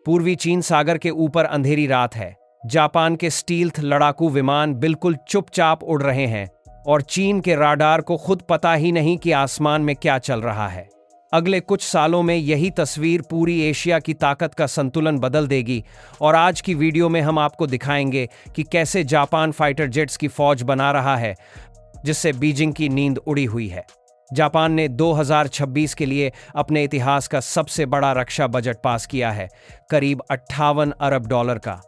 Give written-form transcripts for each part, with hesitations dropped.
पूर्वी चीन सागर के ऊपर अंधेरी रात है। जापान के स्टील्थ लड़ाकू विमान बिल्कुल चुपचाप उड़ रहे हैं और चीन के राडार को खुद पता ही नहीं कि आसमान में क्या चल रहा है। अगले कुछ सालों में यही तस्वीर पूरी एशिया की ताकत का संतुलन बदल देगी और आज की वीडियो में हम आपको दिखाएंगे कि कैसे जापान फाइटर जेट्स की फौज बना रहा है, जिससे बीजिंग की नींद उड़ी हुई है। जापान ने 2026 के लिए अपने इतिहास का सबसे बड़ा रक्षा बजट पास किया है, करीब 58 अरब डॉलर का।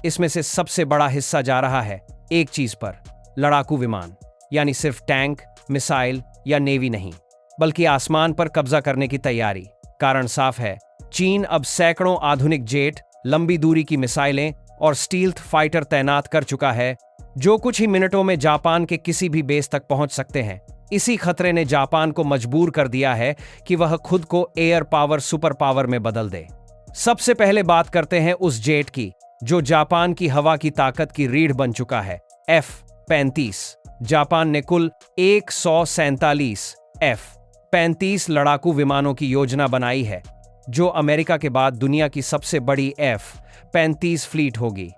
इसमें से सबसे बड़ा हिस्सा जा रहा है एक चीज पर, लड़ाकू विमान, यानी सिर्फ टैंक, मिसाइल या नेवी नहीं, बल्कि आसमान पर कब्जा करने की तैयारी। कारण साफ है, चीन अब सैकड़ों आधुनिक जेट, लंबी दूरी की मिसाइलें और स्टील्थ फाइटर तैनात कर चुका है, जो कुछ ही मिनटों में जापान के किसी भी बेस तक पहुंच सकते हैं। इसी खतरे ने जापान को मजबूर कर दिया है कि वह खुद को एयर पावर सुपर पावर में बदल दे। सबसे पहले बात करते हैं उस जेट की जो जापान की हवा की ताकत की रीढ़ बन चुका है, F-35। जापान ने कुल 147 F-35 लड़ाकू विमानों की योजना बनाई है, जो अमेरिका के बाद दुनिया की सबसे बड़ी F-35 फ्लीट होगी।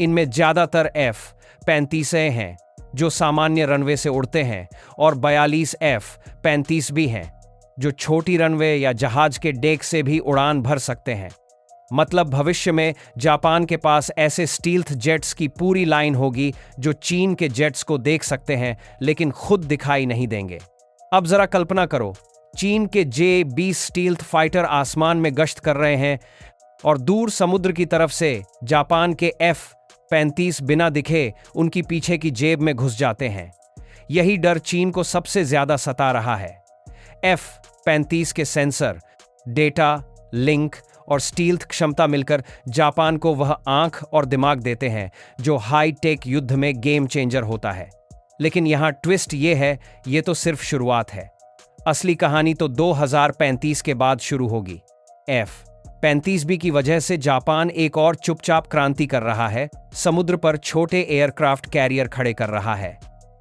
इनमें ज्यादातर F-35 हैं जो सामान्य रनवे से उड़ते हैं और 42 F-35 भी हैं जो छोटी रनवे या जहाज के डेक से भी उड़ान भर सकते हैं। मतलब भविष्य में जापान के पास ऐसे स्टील्थ जेट्स की पूरी लाइन होगी जो चीन के जेट्स को देख सकते हैं लेकिन खुद दिखाई नहीं देंगे। अब जरा कल्पना करो, चीन के J-20 स्टील्थ फाइटर आसमान में गश्त कर रहे हैं और दूर समुद्र की तरफ से जापान के F-35 बिना दिखे उनकी पीछे की जेब में घुस जाते हैं। यही डर चीन को सबसे ज्यादा सता रहा है। F-35 के सेंसर, डेटा, लिंक और स्टील्थ क्षमता मिलकर जापान को वह आंख और दिमाग देते हैं जो हाई टेक युद्ध में गेम चेंजर होता है। लेकिन यहां ट्विस्ट ये है, ये तो सिर्फ शुरुआत है। असली कहानी तो 2035 के बाद शुरू होगी। F-35B की वजह से जापान एक और चुपचाप क्रांति कर रहा है, समुद्र पर छोटे एयरक्राफ्ट कैरियर खड़े कर रहा है।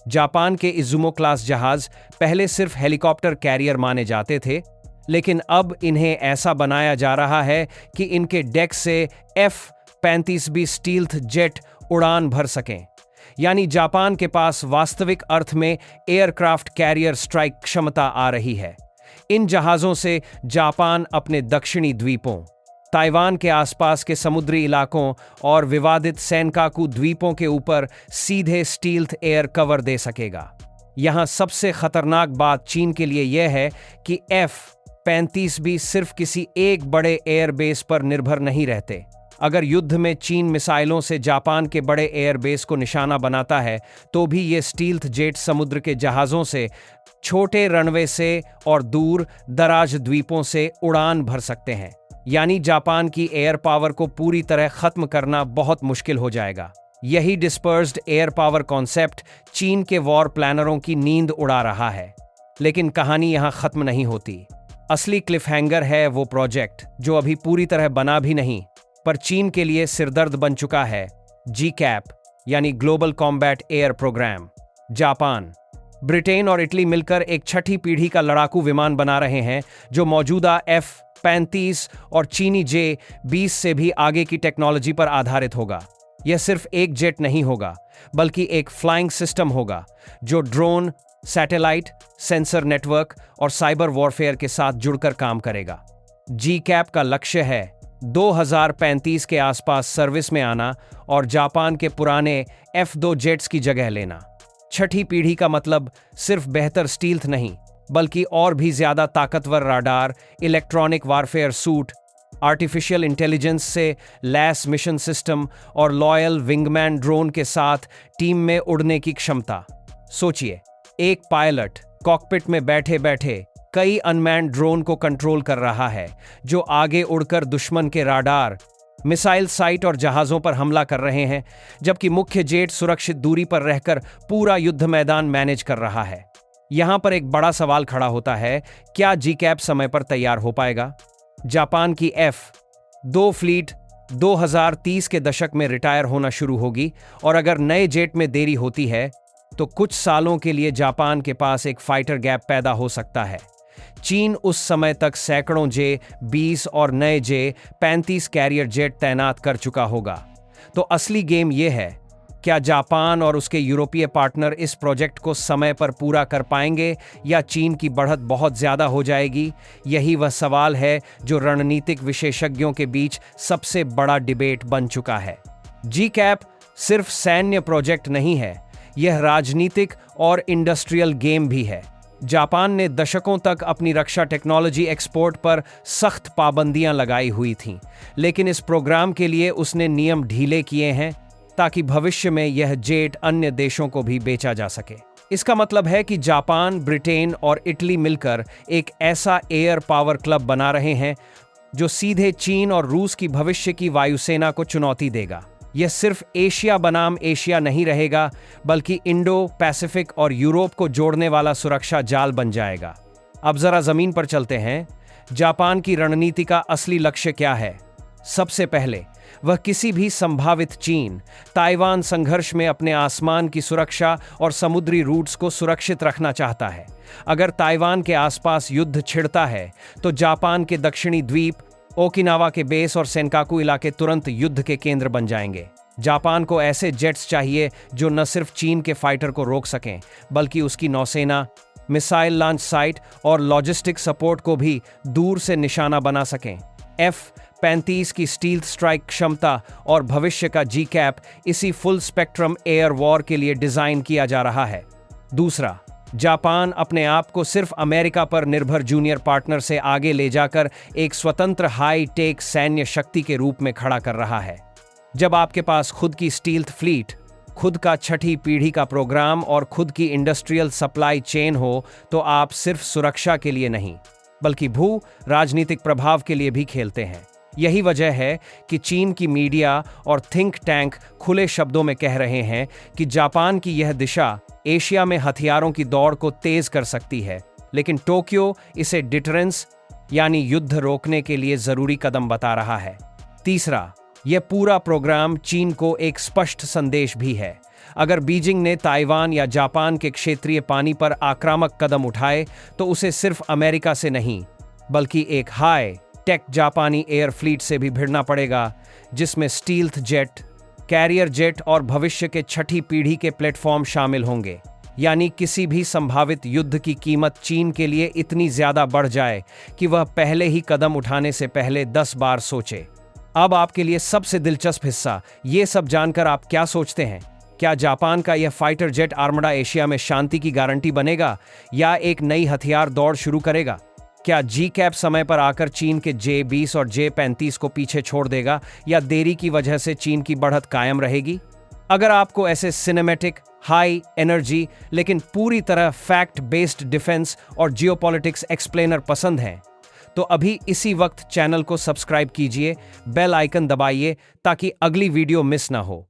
जापान के इजुमो क्लास जहाज पहले सिर्फ हेलीकॉप्टर कैरियर माने जाते थे, लेकिन अब इन्हें ऐसा बनाया जा रहा है कि इनके डेक से F-35B स्टील्थ जेट उड़ान भर सकें। यानी जापान के पास वास्तविक अर्थ में एयरक्राफ्ट कैरियर स्ट्राइक क्षमता आ रही है। इन जहाजों से जापान अपने दक्षिणी द्वीपों, ताइवान के आसपास के समुद्री इलाकों और विवादित सेनकाकू द्वीपों के ऊपर सीधे स्टील्थ एयर कवर दे सकेगा। यहां सबसे खतरनाक बात चीन के लिए यह है कि F-35B सिर्फ किसी एक बड़े एयरबेस पर निर्भर नहीं रहते। अगर युद्ध में चीन मिसाइलों से जापान के बड़े एयरबेस को निशाना बनाता है, तो भी ये स्टील्थ जेट समुद्र के जहाजों से, छोटे रनवे से और दूर दराज द्वीपों से उड़ान भर सकते हैं। यानी जापान की एयर पावर को पूरी तरह खत्म करना बहुत मुश्किल हो जाएगा। यही डिस्पर्स्ड एयर पावर कॉन्सेप्ट चीन के वॉर प्लानरों की नींद उड़ा रहा है। लेकिन कहानी यहां खत्म नहीं होती। असली क्लिफहैंगर है वो प्रोजेक्ट जो अभी पूरी तरह बना भी नहीं, पर चीन के लिए सिरदर्द बन चुका है, GCAP यानी global combat air programme. Japan, Britain और इटली मिलकर एक छठी पीढ़ी का लड़ाकू विमान बना रहे हैं जो मौजूदा F-35 और चीनी J-20 से भी आगे की टेक्नोलॉजी पर आधारित होगा। यह सिर्फ एक जेट नहीं होगा, बल्कि एक फ्लाइंग सिस्टम होगा जो ड्रोन, सैटेलाइट, सेंसर नेटवर्क और साइबर वॉरफेयर के साथ जुड़कर काम करेगा। GCAP का लक्ष्य है 2035 के आसपास सर्विस में आना और जापान के पुराने F-2 जेट्स की जगह लेना। छठी पीढ़ी का मतलब सिर्फ बेहतर स्टील्थ नहीं, बल्कि और भी ज्यादा ताकतवर radar, electronic warfare suit, artificial intelligence से लैस मिशन सिस्टम और लॉयल विंगमैन ड्रोन के साथ टीम में उड़ने की क्षमता। सोचिए, एक पायलट कॉकपिट में बैठे बैठे कई अनमैन्ड ड्रोन को कंट्रोल कर रहा है जो आगे उड़कर दुश्मन के राडार, मिसाइल साइट और जहाजों पर हमला कर रहे हैं, जबकि मुख्य जेट सुरक्षित दूरी पर रहकर पूरा युद्ध मैदान मैनेज कर रहा है। यहां पर एक बड़ा सवाल खड़ा होता है, क्या GCAP समय पर तैयार हो पाएगा? जापान की F-2 फ्लीट 2030 के दशक में रिटायर होना शुरू होगी और अगर नए जेट में देरी होती है तो कुछ सालों के लिए जापान के पास एक फाइटर गैप पैदा हो सकता है। चीन उस समय तक सैकड़ों J-20 और नए J-35 कैरियर जेट तैनात कर चुका होगा। तो असली गेम यह है, क्या जापान और उसके यूरोपीय पार्टनर इस प्रोजेक्ट को समय पर पूरा कर पाएंगे या चीन की बढ़त बहुत ज्यादा हो जाएगी? यही वह सवाल है जो रणनीतिक विशेषज्ञों के बीच सबसे बड़ा डिबेट बन चुका है। GCAP सिर्फ सैन्य प्रोजेक्ट नहीं है, यह राजनीतिक और इंडस्ट्रियल गेम भी है। जापान ने दशकों तक अपनी रक्षा टेक्नोलॉजी एक्सपोर्ट पर सख्त पाबंदियां लगाई हुई थीं, लेकिन इस प्रोग्राम के लिए उसने नियम ढीले किए हैं ताकि भविष्य में यह जेट अन्य देशों को भी बेचा जा सके। इसका मतलब है कि जापान, ब्रिटेन और इटली मिलकर एक ऐसा एयर पावर क्लब बना रहे हैं जो सीधे चीन और रूस की भविष्य की वायुसेना को चुनौती देगा। यह सिर्फ एशिया बनाम एशिया नहीं रहेगा, बल्कि इंडो पैसिफिक और यूरोप को जोड़ने वाला सुरक्षा जाल बन जाएगा। अब जरा जमीन पर चलते हैं। जापान की रणनीति का असली लक्ष्य क्या है? सबसे पहले वह किसी भी संभावित चीन ताइवान संघर्ष में अपने आसमान की सुरक्षा और समुद्री रूट्स को सुरक्षित रखना चाहता है। अगर ताइवान के आसपास युद्ध छिड़ता है तो जापान के दक्षिणी द्वीप, ओकिनावा के बेस और सेनकाकू इलाके तुरंत युद्ध के केंद्र बन जाएंगे। जापान को ऐसे जेट्स चाहिए जो न सिर्फ चीन के फाइटर को रोक सकें, बल्कि उसकी नौसेना, मिसाइल लॉन्च साइट और लॉजिस्टिक सपोर्ट को भी दूर से निशाना बना सकें। F-35 की स्टील्थ स्ट्राइक क्षमता और भविष्य का GCAP इसी फुल स्पेक्ट्रम एयर वॉर के लिए डिजाइन किया जा रहा है। दूसरा, जापान अपने आप को सिर्फ अमेरिका पर निर्भर जूनियर पार्टनर से आगे ले जाकर एक स्वतंत्र हाई टेक सैन्य शक्ति के रूप में खड़ा कर रहा है। जब आपके पास खुद की स्टील्थ फ्लीट, खुद का छठी पीढ़ी का प्रोग्राम और खुद की इंडस्ट्रियल सप्लाई चेन हो, तो आप सिर्फ सुरक्षा के लिए नहीं, बल्कि भू राजनीतिक प्रभाव के लिए भी खेलते हैं। यही वजह है कि चीन की मीडिया और थिंक टैंक खुले शब्दों में कह रहे हैं कि जापान की यह दिशा एशिया में हथियारों की दौड़ को तेज कर सकती है, लेकिन टोक्यो इसे डिटरेंस यानी युद्ध रोकने के लिए जरूरी कदम बता रहा है। तीसरा, यह पूरा प्रोग्राम चीन को एक स्पष्ट संदेश भी है। अगर बीजिंग ने ताइवान या जापान के क्षेत्रीय पानी पर आक्रामक कदम उठाए, तो उसे सिर्फ अमेरिका से नहीं, बल्कि एक हाई टेक जापानी एयर फ्लीट से भी भिड़ना पड़ेगा, जिसमें स्टील्थ जेट, कैरियर जेट और भविष्य के छठी पीढ़ी के प्लेटफॉर्म शामिल होंगे। यानी किसी भी संभावित युद्ध की कीमत चीन के लिए इतनी ज्यादा बढ़ जाए कि वह पहले ही कदम उठाने से पहले 10 बार सोचे। अब आपके लिए सबसे दिलचस्प हिस्सा, ये सब जानकर आप क्या सोचते हैं? क्या जापान का यह फाइटर जेट आर्मडा एशिया में शांति की गारंटी बनेगा या एक नई हथियार दौड़ शुरू करेगा? क्या GCAP समय पर आकर चीन के J-20 और J-35 को पीछे छोड़ देगा या देरी की वजह से चीन की बढ़त कायम रहेगी? अगर आपको ऐसे सिनेमैटिक, हाई एनर्जी लेकिन पूरी तरह फैक्ट बेस्ड डिफेंस और जियोपॉलिटिक्स एक्सप्लेनर पसंद हैं, तो अभी इसी वक्त चैनल को सब्सक्राइब कीजिए, बेल आइकन दबाइए ताकि अगली वीडियो मिस ना हो।